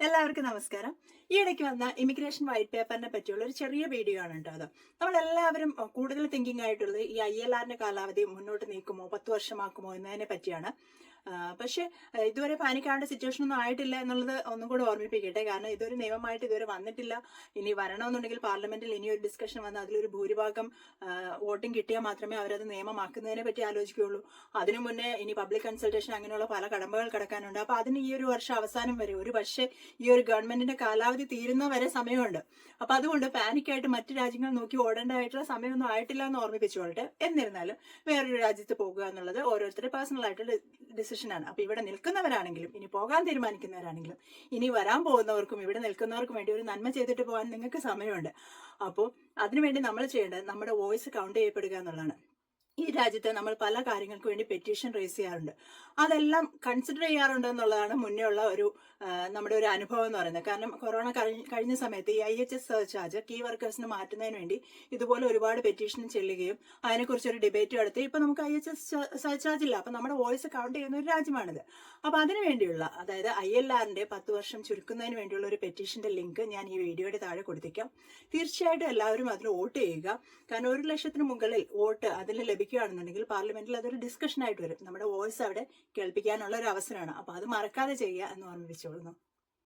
എല്ലാവർക്കും നമസ്കാരം. ഈ ഇടയ്ക്ക് വന്ന ഇമിഗ്രേഷൻ വൈറ്റ് പേപ്പറിനെ പറ്റിയുള്ള ഒരു ചെറിയ വീഡിയോ ആണ് കേട്ടോ. അത് നമ്മളെല്ലാവരും കൂടുതൽ തിങ്കിങ് ആയിട്ടുള്ളത് ഈ ILRന്റെ കാലാവധി മുന്നോട്ട് നീക്കുമോ, 10 വർഷമാക്കുമോ എന്നതിനെ പറ്റിയാണ്. പക്ഷെ ഇതുവരെ പാനിക്കാവേണ്ട സിറ്റുവേഷൻ ഒന്നും ആയിട്ടില്ല എന്നുള്ളത് ഒന്നും കൂടെ ഓർമ്മിപ്പിക്കട്ടെ. കാരണം ഇതൊരു നിയമമായിട്ട് ഇതുവരെ വന്നിട്ടില്ല. ഇനി വരണമെന്നുണ്ടെങ്കിൽ പാർലമെന്റിൽ ഇനി ഒരു ഡിസ്കഷൻ വന്ന് അതിലൊരു ഭൂരിഭാഗം വോട്ടിംഗ് കിട്ടിയാൽ മാത്രമേ അവരത് നിയമമാക്കുന്നതിനെ പറ്റി ആലോചിക്കുകയുള്ളൂ. അതിനു മുന്നേ ഇനി പബ്ലിക് കൺസൾട്ടേഷൻ അങ്ങനെയുള്ള പല കടമ്പകൾ കിടക്കാനുണ്ട്. അപ്പൊ അതിന് ഈ ഒരു വർഷം അവസാനം വരെ, ഒരു പക്ഷേ ഈ ഒരു ഗവൺമെന്റിന്റെ കാലാവധി തീരുന്ന വരെ സമയമുണ്ട്. അപ്പൊ അതുകൊണ്ട് പാനിക്കായിട്ട് മറ്റു രാജ്യങ്ങൾ നോക്കി ഓടേണ്ടതായിട്ടുള്ള സമയമൊന്നും ആയിട്ടില്ല എന്ന് ഓർമ്മിപ്പിച്ചോളട്ടെ. എന്നിരുന്നാലും വേറൊരു രാജ്യത്ത് പോകുക എന്നുള്ളത് ഓരോരുത്തരുടെ പേഴ്സണൽ ആയിട്ടുള്ള ഡിസിഷനാണ്. അപ്പൊ ഇവിടെ നിൽക്കുന്നവരാണെങ്കിലും ഇനി പോകാൻ തീരുമാനിക്കുന്നവരാണെങ്കിലും ഇനി വരാൻ പോകുന്നവർക്കും ഇവിടെ നിൽക്കുന്നവർക്കും വേണ്ടി ഒരു നന്മ ചെയ്തിട്ട് പോകാൻ നിങ്ങൾക്ക് സമയമുണ്ട്. അപ്പോൾ അതിനുവേണ്ടി നമ്മൾ ചെയ്യേണ്ടത് നമ്മുടെ വോയിസ് കൗണ്ട് ചെയ്യപ്പെടുക എന്നുള്ളതാണ്. ഈ രാജ്യത്ത് നമ്മൾ പല കാര്യങ്ങൾക്ക് വേണ്ടി പെറ്റീഷൻ റേസ് ചെയ്യാറുണ്ട്. അതെല്ലാം കൺസിഡർ ചെയ്യാറുണ്ട് എന്നുള്ളതാണ് മുന്നേ ഉള്ള ഒരു നമ്മുടെ ഒരു അനുഭവം എന്ന് പറയുന്നത്. കാരണം കൊറോണ കഴിഞ്ഞ സമയത്ത് ഈ IHS സർചാർജ് കീ വർക്കേഴ്സിന് മാറ്റുന്നതിന് വേണ്ടി ഇതുപോലെ ഒരുപാട് പെറ്റീഷൻ ചെല്ലുകയും അതിനെക്കുറിച്ച് ഒരു ഡിബേറ്റ് നടത്തി ഇപ്പൊ നമുക്ക് IHS സർചാർജ് ഇല്ല. അപ്പൊ നമ്മുടെ വോയിസ് കൗണ്ട് ചെയ്യുന്ന ഒരു രാജ്യമാണിത്. അപ്പൊ അതിനു വേണ്ടിയുള്ള, അതായത് ILRന്റെ 10 വർഷം ചുരുക്കുന്നതിന് വേണ്ടിയുള്ള ഒരു പെറ്റീഷന്റെ ലിങ്ക് ഞാൻ ഈ വീഡിയോയുടെ താഴെ കൊടുത്തേക്കാം. തീർച്ചയായിട്ടും എല്ലാവരും അതിൽ വോട്ട് ചെയ്യുക. കാരണം 1 ലക്ഷത്തിന് മുകളിൽ വോട്ട് അതിൽ ലഭിക്കുകയാണെന്നുണ്ടെങ്കിൽ പാർലമെന്റിൽ അതൊരു ഡിസ്കഷൻ ആയിട്ട് വരും. നമ്മുടെ വോയിസ് അവിടെ കേൾപ്പിക്കാനുള്ള ഒരു അവസരമാണ്. അപ്പൊ അത് മറക്കാതെ ചെയ്യുക എന്ന് ഓർമ്മിപ്പിച്ചോളുന്നു.